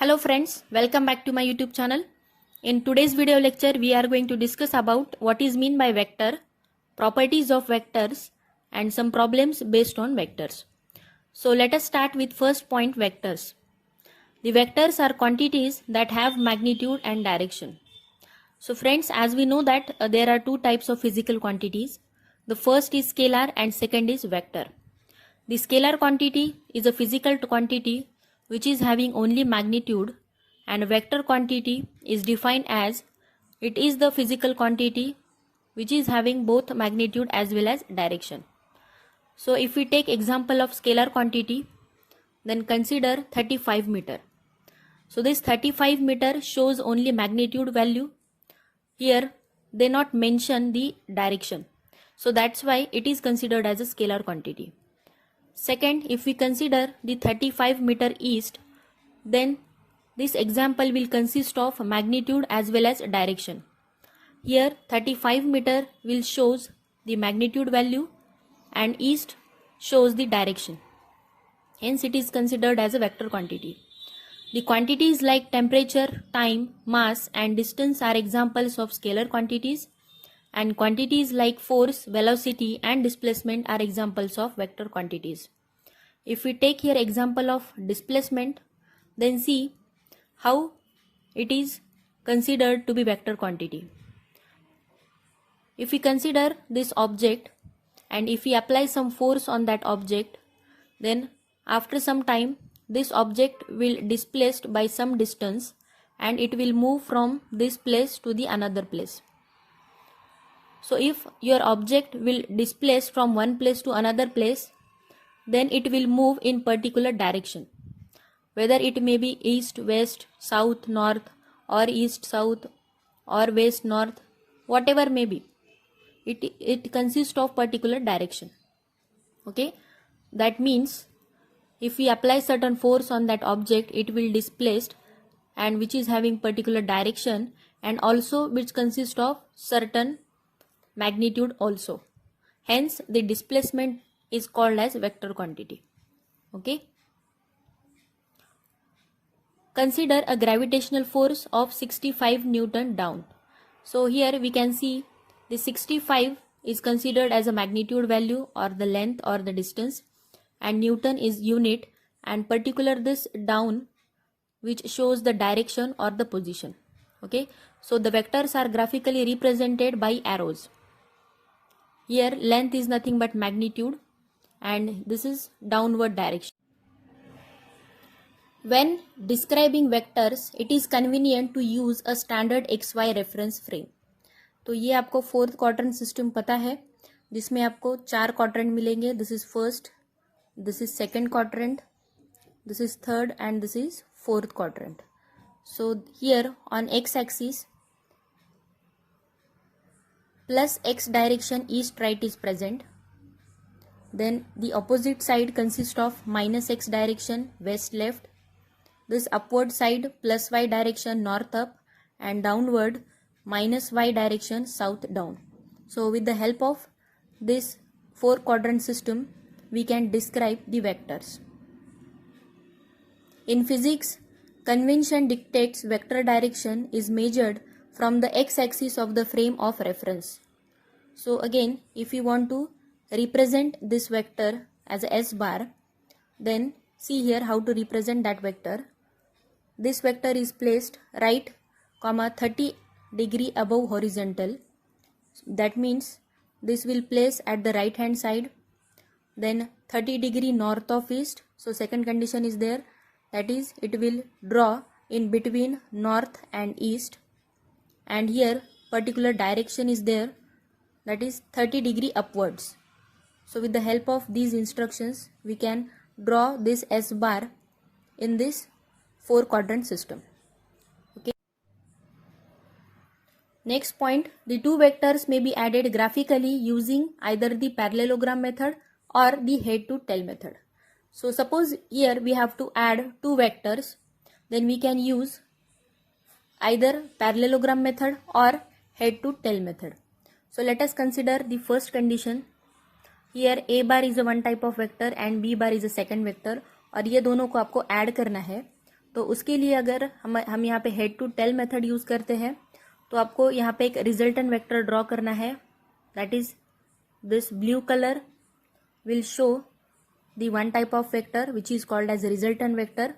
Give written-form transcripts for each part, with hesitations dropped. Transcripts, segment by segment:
Hello friends, welcome back to my YouTube channel. In today's video lecture, we are going to discuss about what is meant by vector, properties of vectors, and some problems based on vectors. So let us start with first point, vectors. The vectors are quantities that have magnitude and direction. So friends, as we know that there are two types of physical quantities. The first is scalar and second is vector. The scalar quantity is a physical quantity which is having only magnitude, and a vector quantity is defined as it is the physical quantity which is having both magnitude as well as direction. So if we take example of scalar quantity, then consider 35 meter. So this 35 meter shows only magnitude value. Here they not mention the direction. So that's why it is considered as a scalar quantity. Second, if we consider the 35 meter east, then this example will consist of magnitude as well as direction. Here 35 meter will shows the magnitude value and east shows the direction. Hence it is considered as a vector quantity. The quantities like temperature, time, mass and distance are examples of scalar quantities, and quantities like force, velocity and displacement are examples of vector quantities. If we take here example of displacement, then see how it is considered to be vector quantity. If we consider this object and if we apply some force on that object, then after some time this object will displaced by some distance and it will move from this place to the another place. So if your object will displace from one place to another place, then it will move in particular direction, whether it may be east, west, south, north, or east, south, or west, north, whatever may be. It consists of particular direction. Okay, that means if we apply certain force on that object, it will displaced and which is having particular direction and also which consists of certain magnitude also. Hence the displacement is called as vector quantity. Okay. Consider a gravitational force of 65 Newton down. So here we can see the 65 is considered as a magnitude value or the length or the distance, and Newton is unit, and particular this down which shows the direction or the position. Okay. So the vectors are graphically represented by arrows. Here length is nothing but magnitude and this is downward direction. When describing vectors, it is convenient to use a standard XY reference frame. तो ये आपको fourth quadrant system पता है जिसमें आपको चार quadrant मिलेंगे. This is first, this is second quadrant, this is third and this is fourth quadrant. So here on x axis plus x direction east right is present. Then the opposite side consists of minus x direction west left. This upward side plus y direction north up, and downward minus y direction south down. So with the help of this four quadrant system, we can describe the vectors. In physics, convention dictates vector direction is measured from the x-axis of the frame of reference. So again, if you want to represent this vector as a S bar, then see here how to represent that vector. This vector is placed right, 30 degree above horizontal. That means this will place at the right hand side. Then 30 degree north of east. So second condition is there, that is it will draw in between north and east. And here particular direction is there, that is 30 degree upwards. So with the help of these instructions, we can draw this S bar in this four quadrant system. Okay. Next point, the two vectors may be added graphically using either the parallelogram method or the head to tail method. So suppose here we have to add two vectors, then we can use either parallelogram method or head to tail method. So let us consider the first condition. Here a bar is a one type of vector and b bar is a second vector, और ये दोनों को आपको add करना है. तो उसके लिए अगर हम यहाँ पे head to tail method use करते हैं तो आपको यहाँ पे एक रिजल्टेंट वेक्टर ड्रॉ करना है. That is this blue colour will show the one type of vector which is called as resultant vector,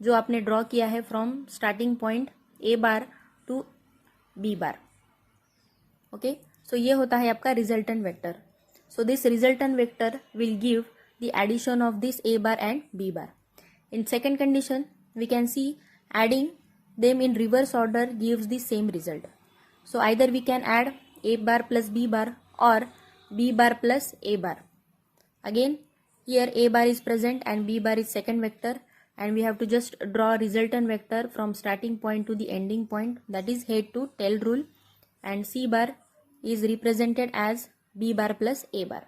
जो आपने ड्रॉ किया है from starting point A bar to B bar. Okay, so ये होता है आपका resultant vector. So this resultant vector will give the addition of this A bar and B bar. In second condition, we can see adding them in reverse order gives the same result. So either we can add a bar plus b bar or b bar plus a bar. Again, here a bar is present and b bar is second vector, and we have to just draw resultant vector from starting point to the ending point, that is head to tail rule, and c bar is represented as b bar plus a bar.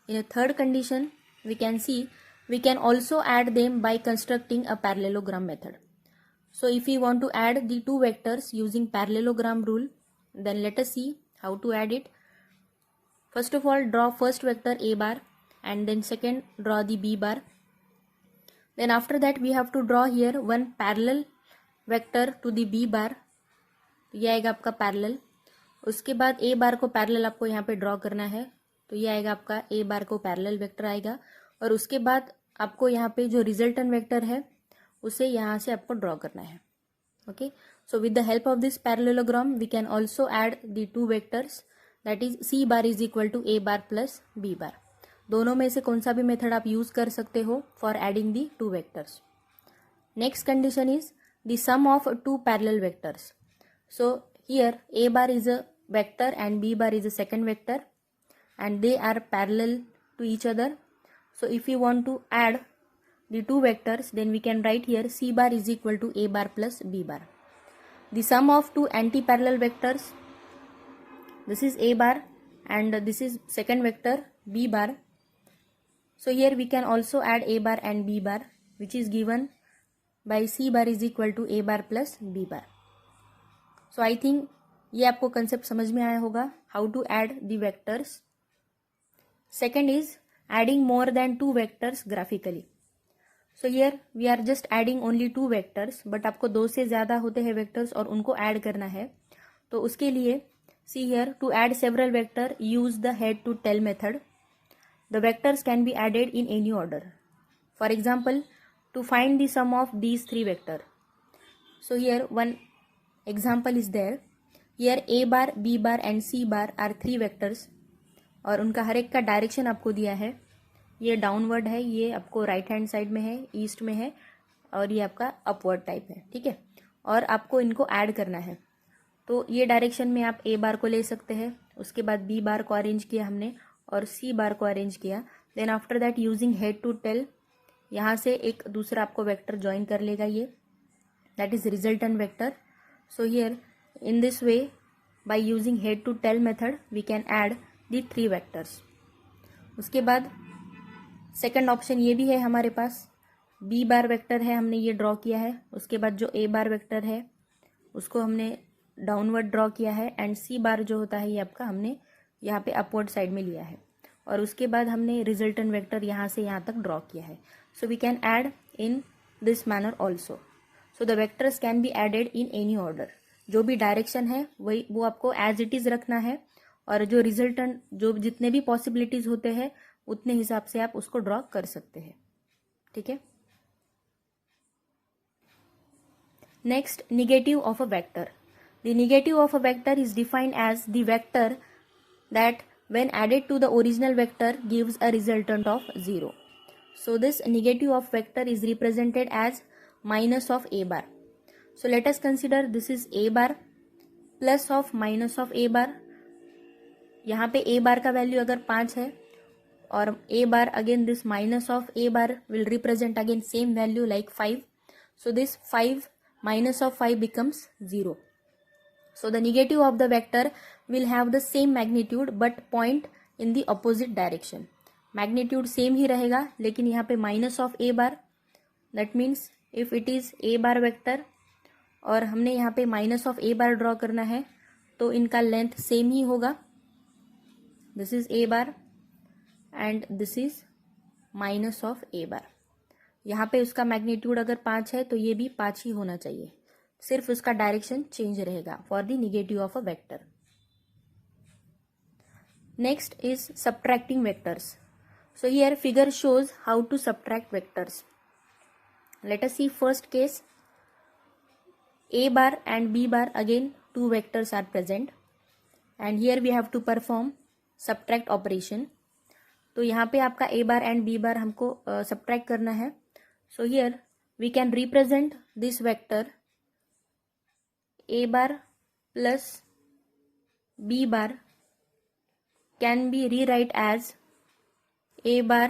In a third condition, we can see we can also add them by constructing a parallelogram method. So if we want to add the two vectors using parallelogram rule, then let us see how to add it. First of all, draw first vector a bar, and then second draw the b bar. Then after that we have to draw here one parallel vector to the b bar. ये आएगा आपका parallel. उसके बाद a bar को parallel आपको यहाँ पे draw करना है, तो ये आएगा आपका a bar को parallel vector आएगा. और उसके बाद आपको यहाँ पे जो रिजल्टेंट वेक्टर है उसे यहाँ से आपको ड्रॉ करना है. Okay, so with the help of this parallelogram we can also add the two vectors, that is C bar is equal to A bar plus B bar. दोनों में से कौन सा भी मेथड आप यूज कर सकते हो for adding the two vectors. Next condition is the sum of two parallel vectors. So here A bar is a vector and B bar is a second vector and they are parallel to each other. So if we want to add the two vectors, then we can write here c bar is equal to a bar plus b bar. The sum of two anti-parallel vectors, this is a bar and this is second vector b bar. So here we can also add a bar and b bar, which is given by c bar is equal to a bar plus b bar. So I think ये आपको concept समझ में आया होगा, how to add the vectors. Second is adding more than two vectors graphically. So here we are just adding only two vectors, but आपको दो से ज़्यादा होते हैं vectors और उनको add करना है. तो उसके लिए see here, to add several vector use the head to tail method. The vectors can be added in any order. For example, to find the sum of these three vector. So here one example is there. Here a bar, b bar and c bar are three vectors. और उनका हर एक का direction आपको दिया है. ये downward है, ये आपको राइट हैंड साइड में है, ईस्ट में है, और ये आपका अपवर्ड टाइप है. ठीक है, और आपको इनको ऐड करना है. तो ये डायरेक्शन में आप ए बार को ले सकते हैं, उसके बाद बी बार को अरेंज किया हमने और सी बार को अरेंज किया. Then after that using head to tail, यहाँ से एक दूसरा आपको वेक्टर ज्वाइन कर लेगा ये, that is resultant vector. So here in this way by using head to tail method we can add the three vectors. उसके बाद सेकंड ऑप्शन ये भी है हमारे पास, बी बार वेक्टर है, हमने ये ड्रॉ किया है. उसके बाद जो ए बार वेक्टर है उसको हमने डाउनवर्ड ड्रॉ किया है, एंड सी बार जो होता है ये आपका हमने यहाँ पे अपवर्ड साइड में लिया है. और उसके बाद हमने रिजल्टेंट वेक्टर यहाँ से यहाँ तक ड्रॉ किया है. So we can add in this manner also. So the vectors can be added in any order. जो भी डायरेक्शन है वही वो आपको एज इट इज रखना है, और जो रिजल्टेंट जो जितने भी पॉसिबिलिटीज होते हैं उतने हिसाब से आप उसको ड्रॉ कर सकते हैं. ठीक है. Next, negative of a vector. The negative of a vector is defined as the vector that when added to the original vector gives a resultant of 0. So this negative of vector is represented as minus of A bar. So let us consider this is A bar plus of minus of A bar. यहाँ पे ए बार का value अगर 5 है और A bar again this minus of A bar will represent again same value like 5. So this 5 minus of 5 becomes 0. So the negative of the vector will have the same magnitude but point in the opposite direction. Magnitude same ही रहेगा, लेकिन यहाँ पे minus of a bar, that means if it is a bar vector और हमने यहाँ पे minus of a bar draw करना है तो इनका लेंथ सेम ही होगा. This is a bar and this is minus of a bar. यहाँ पे उसका मैग्नीट्यूड अगर 5 है तो ये भी 5 ही होना चाहिए, सिर्फ उसका डायरेक्शन चेंज रहेगा for the negative of a vector. Next is subtracting vectors. So here figure shows how to subtract vectors. Let us see first case. A bar and B bar, again two vectors are present and here we have to perform subtract operation. तो यहाँ पे आपका A bar and B bar हमको subtract करना है. So here we can represent this vector A bar plus B bar can be rewrite as A bar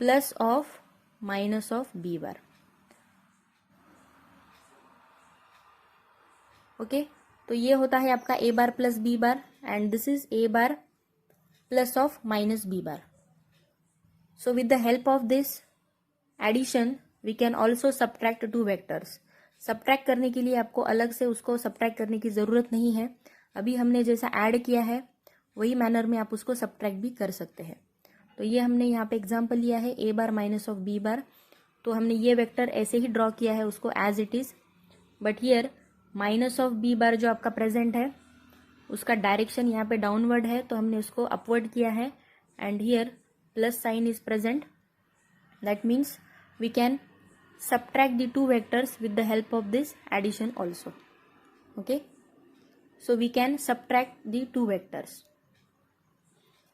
plus of minus of B bar. Okay, तो ये होता है आपका A bar plus B bar and this is A bar plus of minus B bar. So with the help of this addition we can also subtract two vectors. subtract करने के लिए आपको अलग से उसको subtract करने की ज़रूरत नहीं है. अभी हमने जैसा ऐड किया है वही मैनर में आप उसको subtract भी कर सकते हैं. तो ये हमने यहाँ पे एग्जाम्पल लिया है A bar minus of B बार. तो हमने ये वेक्टर ऐसे ही ड्रॉ किया है उसको as it is, but here minus of B bar जो आपका प्रेजेंट है उसका डायरेक्शन यहाँ पे डाउनवर्ड है तो हमने उसको अपवर्ड किया है and here plus sign is present. That means we can subtract the two vectors with the help of this addition also. Okay, so we can subtract the two vectors.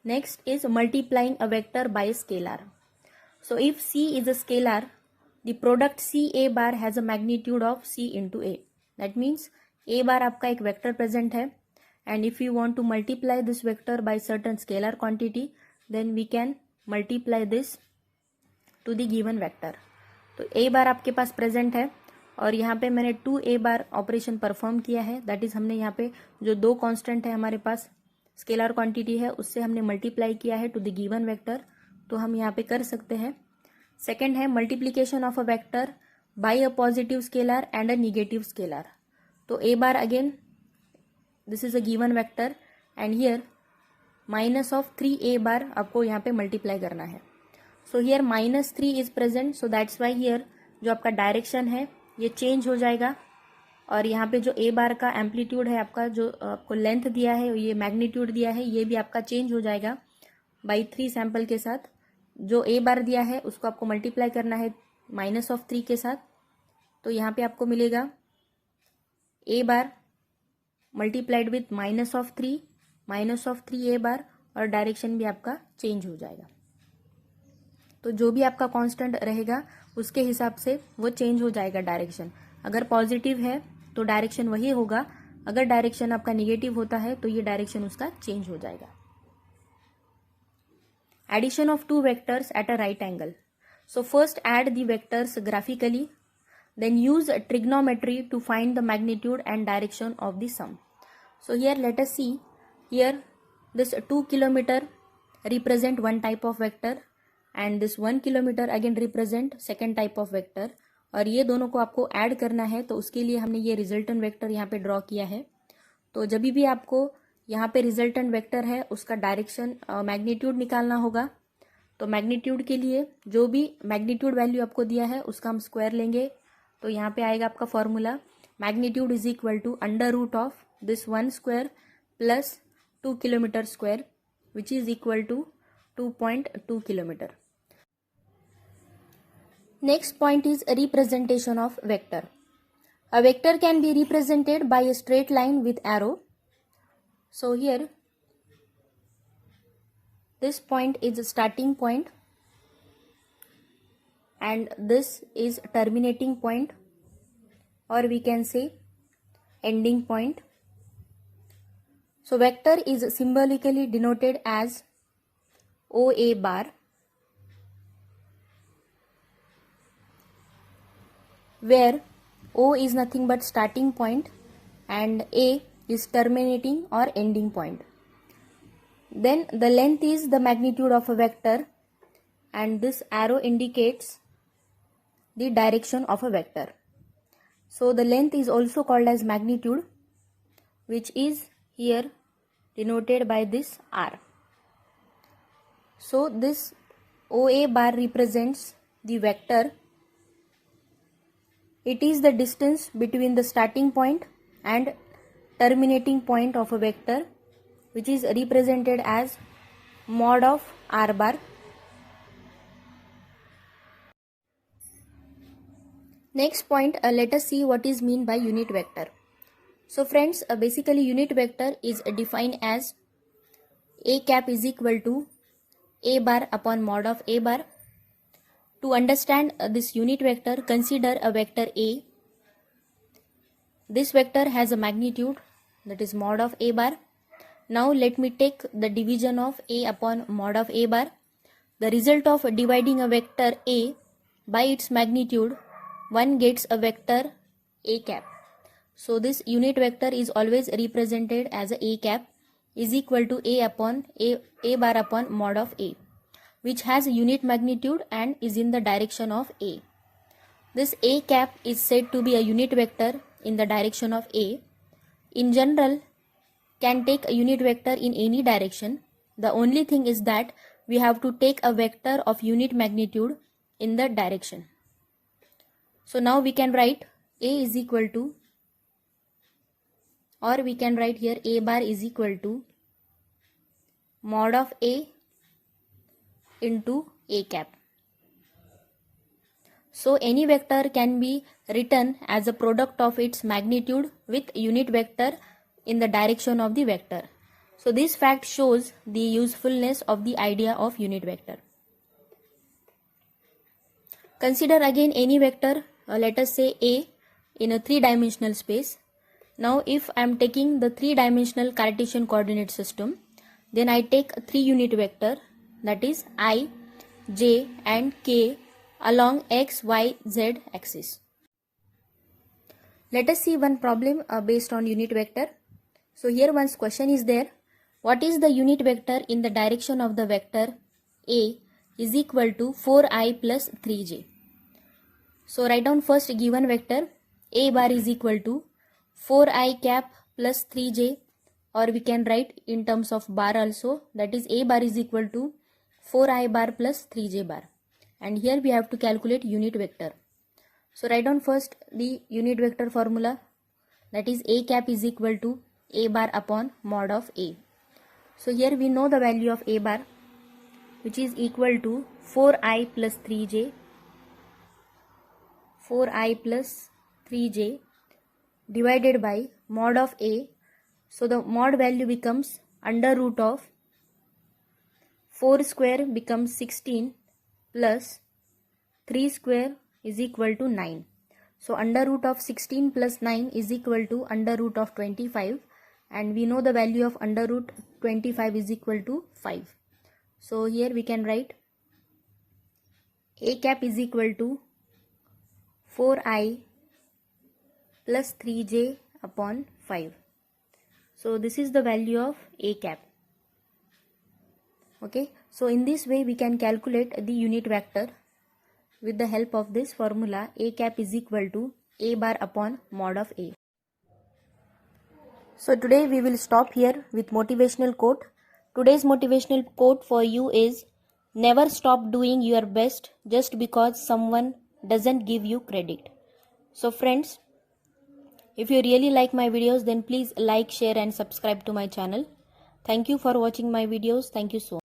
Next is multiplying a vector by a scalar. So if C is a scalar, the product CA bar has a magnitude of C into A. That means A bar आपका एक vector present है and if you want to multiply this vector by certain scalar quantity, then we can multiply this to the given vector. तो A बार आपके पास present है और यहाँ पे मैंने 2A बार ऑपरेशन परफॉर्म किया है. दैट इज हमने यहाँ पे जो दो कांस्टेंट है हमारे पास स्केलर क्वांटिटी है उससे हमने मल्टीप्लाई किया है टू द गिवन वेक्टर. तो हम यहाँ पे कर सकते हैं. सेकंड है multiplication of a vector by a positive scalar and a negative scalar. तो A bar again this is a given vector and here minus of 3A बार आपको यहाँ पे मल्टीप्लाई करना है. So here -3 is present, so that's why here जो आपका direction है ये चेंज हो जाएगा और यहाँ पे जो A बार का एम्पलीट्यूड है आपका जो आपको लेंथ दिया है ये मैग्नीट्यूड दिया है ये भी आपका चेंज हो जाएगा बाई 3 सैंपल के साथ. जो A बार दिया है उसको आपको मल्टीप्लाई करना है -3 के साथ. तो यहाँ पे आपको मिलेगा A bar multiplied with -3 A बार और डायरेक्शन भी आपका चेंज हो जाएगा. तो जो भी आपका कांस्टेंट रहेगा उसके हिसाब से वो चेंज हो जाएगा डायरेक्शन. अगर पॉजिटिव है तो डायरेक्शन वही होगा, अगर डायरेक्शन आपका निगेटिव होता है तो ये डायरेक्शन उसका चेंज हो जाएगा. Addition of two vectors at a right angle. So first add the vectors graphically, then use trigonometry to find the magnitude and direction of the sum. So here let us see, here this 2 kilometre represent one type of vector and this 1 kilometre again represent second type of vector. और ये दोनों को आपको add करना है तो उसके लिए हमने ये रिजल्टेंट वेक्टर यहाँ पे ड्रॉ किया है. तो जब भी आपको यहाँ पे रिजल्टेंट वेक्टर है उसका डायरेक्शन मैग्नीट्यूड निकालना होगा. तो मैग्नीट्यूड के लिए जो भी मैग्नीट्यूड वैल्यू आपको दिया है उसका हम स्क्वायर लेंगे. तो यहाँ पे आएगा आपका formula magnitude is equal to under root of this 1 square plus 2 kilometre square which is equal to 2.2 kilometre. Next point is representation of vector. A vector can be represented by a straight line with arrow. So here this point is a starting point and this is terminating point, or we can say ending point. So vector is symbolically denoted as OA bar, where O is nothing but starting point and A is terminating or ending point. Then the length is the magnitude of a vector and this arrow indicates the direction of a vector. So the length is also called as magnitude, which is here denoted by this R. So this OA bar represents the vector, it is the distance between the starting point and terminating point of a vector, which is represented as mod of r bar. Next point, let us see what is mean by unit vector. So friends, basically unit vector is defined as a cap is equal to a bar upon mod of a bar. To understand this unit vector, consider a vector A. This vector has a magnitude, that is mod of a bar. Now let me take the division of a upon mod of a bar. The result of dividing a vector A by its magnitude, one gets a vector a cap. So this unit vector is always represented as a cap is equal to a bar upon mod of a, which has a unit magnitude and is in the direction of a. This a cap is said to be a unit vector in the direction of a. In general, can take a unit vector in any direction. The only thing is that we have to take a vector of unit magnitude in the direction. So now we can write a is equal to, or we can write here a bar is equal to mod of a into a cap. So any vector can be written as a product of its magnitude with unit vector in the direction of the vector. So this fact shows the usefulness of the idea of unit vector. Consider again any vector, let us say a, in a three-dimensional space. Now if I am taking the three-dimensional Cartesian coordinate system, then I take a 3 unit vector, that is I, j and k along x, y, z axis. Let us see one problem based on unit vector. So here one's question is there. What is the unit vector in the direction of the vector a is equal to 4i plus 3j? So write down first given vector a bar is equal to 4i cap plus 3j, or we can write in terms of bar also, that is a bar is equal to 4i bar plus 3j bar. And here we have to calculate unit vector. So write down first the unit vector formula, that is a cap is equal to a bar upon mod of a. So here we know the value of a bar, which is equal to 4i plus 3j, 4i plus 3j divided by mod of a. So the mod value becomes under root of 4 square becomes 16 plus 3 square is equal to 9. So under root of 16 plus 9 is equal to under root of 25, and we know the value of under root 25 is equal to 5. So here we can write a cap is equal to 4i plus 3j upon 5. So this is the value of a cap. Okay, so in this way we can calculate the unit vector with the help of this formula a cap is equal to a bar upon mod of a. So today we will stop here with motivational quote. Today's motivational quote for you is, never stop doing your best just because someone doesn't give you credit. So friends, if you really like my videos, then please like, share and subscribe to my channel. Thank you for watching my videos. Thank you so much.